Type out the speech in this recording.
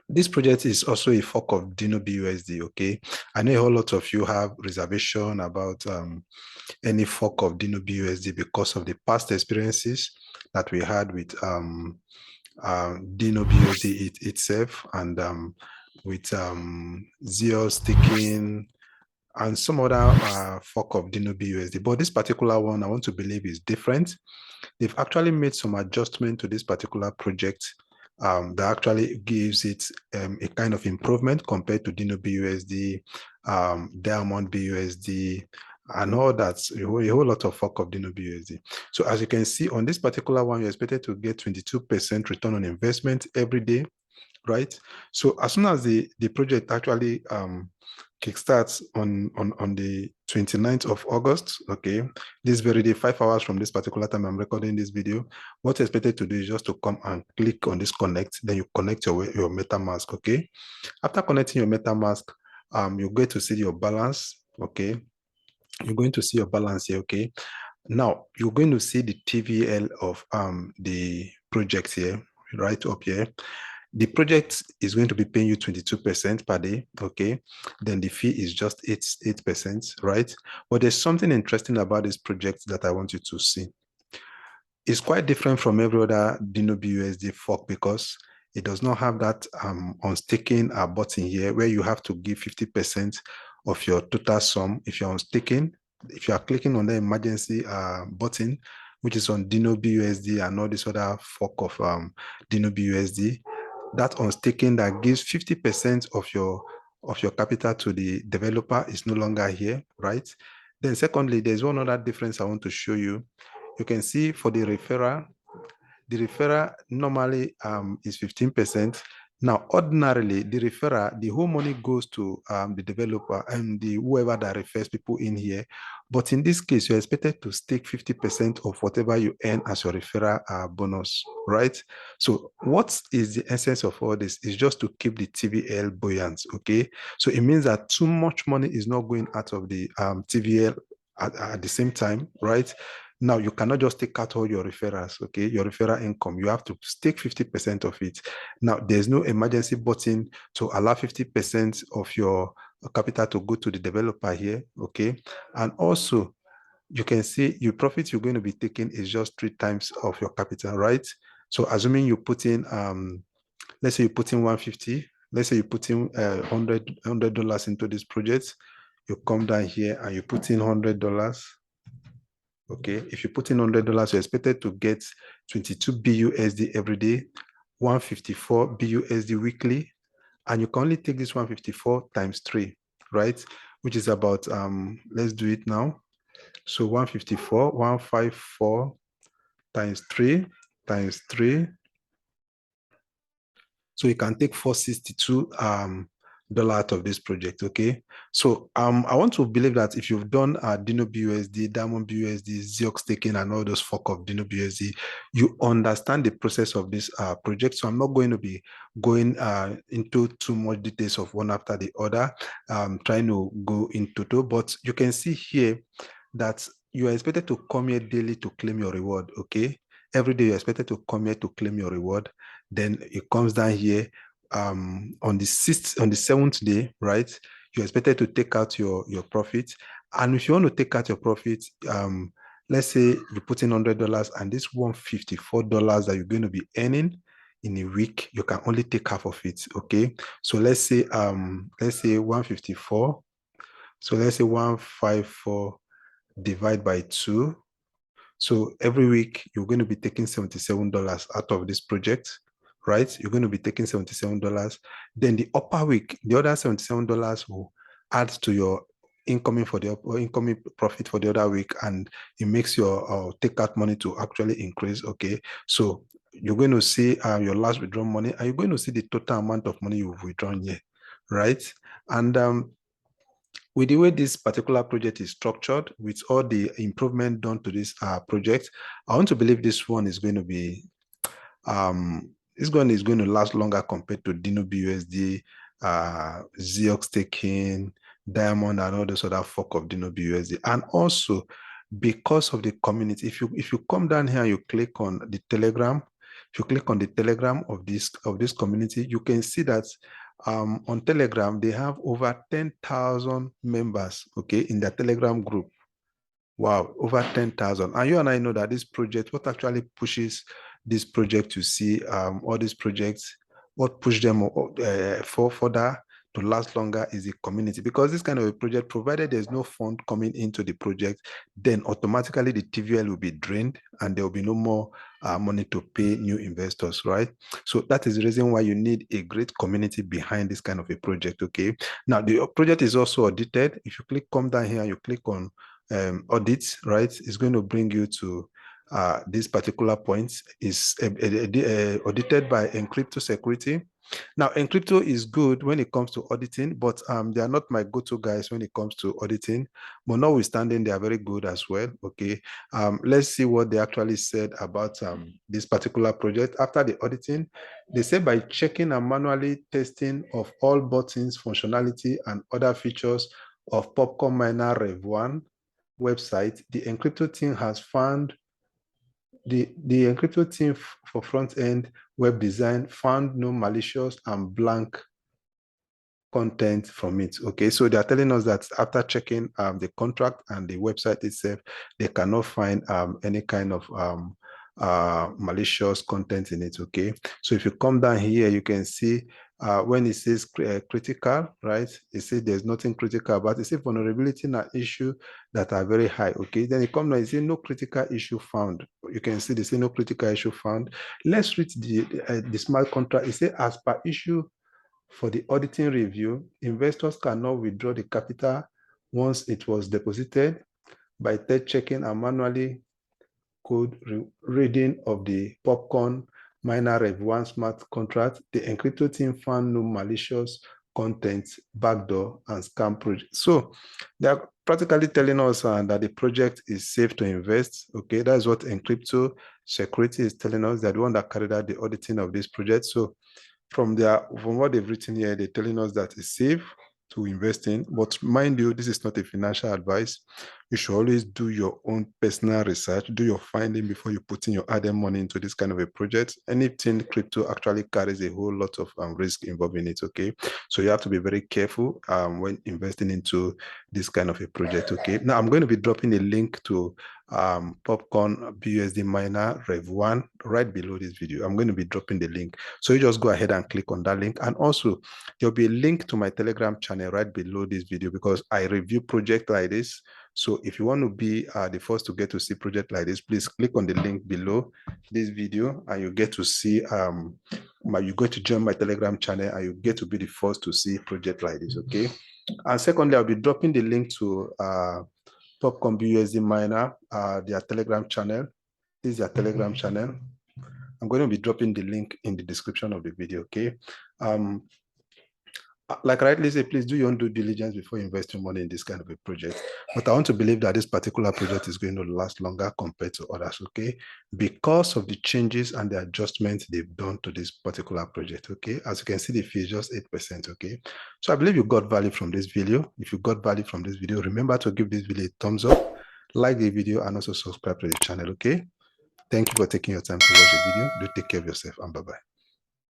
This project is also a fork of Dino BUSD, okay? I know a whole lot of you have reservation about any fork of Dino BUSD because of the past experiences that we had with Dino BUSD itself and with Zero staking and some other fork of Dino BUSD. But this particular one, I want to believe is different. They've actually made some adjustment to this particular project that actually gives it a kind of improvement compared to Dino BUSD, Diamond BUSD, and all that, a whole lot of fork of Dino BUSD. So as you can see on this particular one, you're expected to get 22% return on investment every day, right? So as soon as the project actually kickstarts on the 29th of August, okay, this very day, 5 hours from this particular time I'm recording this video, what you're expected to do is just to come and click on this connect, then you connect your MetaMask, okay? After connecting your MetaMask, you're going to see your balance, okay? You're going to see your balance here, okay? Now, you're going to see the TVL of the project here, right up here. The project is going to be paying you 22% per day, okay? Then the fee is just 8%, right? But there's something interesting about this project that I want you to see. It's quite different from every other Dino BUSD fork because it does not have that on staking button here where you have to give 50% of your total sum if you're on staking. If you are clicking on the emergency button, which is on Dino BUSD and all this other fork of Dino BUSD, that on staking that gives 50% of your capital to the developer is no longer here, right? Then secondly, there's one other difference I want to show you. You can see for the referral normally is 15%. Now, ordinarily, the referral, the whole money goes to the developer and the whoever that refers people in here. But in this case, you're expected to stake 50% of whatever you earn as your referral bonus, right? So what is the essence of all this? Is just to keep the TVL buoyant, okay? So it means that too much money is not going out of the TVL at the same time, right? Now, you cannot just take out all your referrals, okay? Your referral income, you have to stake 50% of it. Now, there's no emergency button to allow 50% of your capital to go to the developer here, okay? And also, you can see your profit you're going to be taking is just 3 times of your capital, right? So assuming you put in, let's say you put in 150, let's say you put in $100 into this project, you come down here and you put in $100. Okay, if you put in $100, you're expected to get 22 BUSD every day, 154 BUSD weekly, and you can only take this 154 times 3, right? Which is about, let's do it now. So 154 times 3 times 3. So you can take 462 dollar out of this project, okay? So I want to believe that if you've done Dino BUSD, Diamond BUSD, Ziox staking, and all those fork of Dino BUSD, you understand the process of this project. So I'm not going to be going into too much details of one after the other, trying to go into two, but you can see here that you are expected to come here daily to claim your reward, okay? Every day you're expected to come here to claim your reward. Then it comes down here on the 7th day, right? You're expected to take out your profit. And if you want to take out your profit, let's say you put in $100 and this $154 that you're going to be earning in a week, you can only take half of it, okay? So let's say 154. So let's say 154 divide by 2. So every week you're going to be taking $77 out of this project, right? You're going to be taking $77. Then the upper week, the other $77 will add to your incoming profit for the other week, and it makes your take out money to actually increase, okay? So you're going to see your last withdrawn money, and you're going to see the total amount of money you've withdrawn here, right? And with the way this particular project is structured, with all the improvement done to this project, I want to believe this one is going to be, is going to last longer compared to Dino BUSD, Ziox staking, Diamond, and all those other fork of Dino BUSD. And also, because of the community, if you come down here and you click on the Telegram, If you click on the Telegram of this community, you can see that on Telegram, they have over 10,000 members, okay, in their Telegram group. Wow, over 10,000. And you and I know that this project, what actually pushes this project to see all these projects, what pushes them for further to last longer is the community. Because this kind of a project, provided there's no fund coming into the project, then automatically the TVL will be drained and there will be no more money to pay new investors, right? So that is the reason why you need a great community behind this kind of a project, okay? Now, the project is also audited. If you come down here, you click on audits, right? It's going to bring you to this particular point. Is audited by Encrypto security. Now, Encrypto is good when it comes to auditing, but they are not my go-to guys when it comes to auditing. But notwithstanding, they are very good as well. Okay, let's see what they actually said about this particular project. After the auditing, they said by checking and manually testing of all buttons, functionality, and other features of PopCorn Miner Rev1 website, the Encrypto team has found the Encrypto team for front-end web design found no malicious and blank content from it. Okay, so they are telling us that after checking the contract and the website itself, they cannot find any kind of malicious content in it. Okay, so if you come down here, you can see when it says critical, right? It says there's nothing critical about it. It says vulnerability and issue that are very high. Okay, then it comes down, it says no critical issue found. You can see they say no critical issue found. Let's read the smart contract. It says as per issue for the auditing review, investors cannot withdraw the capital once it was deposited by third checking and manually code reading of the PopCorn Miner Rev1 smart contract. The Encrypto team found no malicious content, backdoor, and scam project. So they are practically telling us that the project is safe to invest. Okay, that's what Encrypto security is telling us. They're the one that carried out the auditing of this project. So from what they've written here, they're telling us that it's safe to invest in. But mind you, this is not a financial advice. You should always do your own personal research, do your finding before you put in your added money into this kind of a project. Anything crypto actually carries a whole lot of risk involved in it, okay? So you have to be very careful when investing into this kind of a project, okay? Now, I'm going to be dropping a link to PopCorn BUSD Miner Rev1 right below this video. I'm going to be dropping the link. So you just go ahead and click on that link. And also, there'll be a link to my Telegram channel right below this video because I review projects like this. So if you want to be the first to get to see project like this, please click on the link below this video and you get to see, you go to join my Telegram channel and you get to be the first to see project like this, okay? And secondly, I'll be dropping the link to PopCorn BUSD Miner, their Telegram channel. This is their Telegram channel. I'm going to be dropping the link in the description of the video, okay? Like I rightly say, please do your own due diligence before investing money in this kind of a project. But I want to believe that this particular project is going to last longer compared to others, okay? Because of the changes and the adjustments they've done to this particular project, okay? As you can see, the fee is just 8%, okay? So I believe you got value from this video. If you got value from this video, remember to give this video a thumbs up, like the video, and also subscribe to the channel, okay? Thank you for taking your time to watch the video. Do take care of yourself and bye-bye.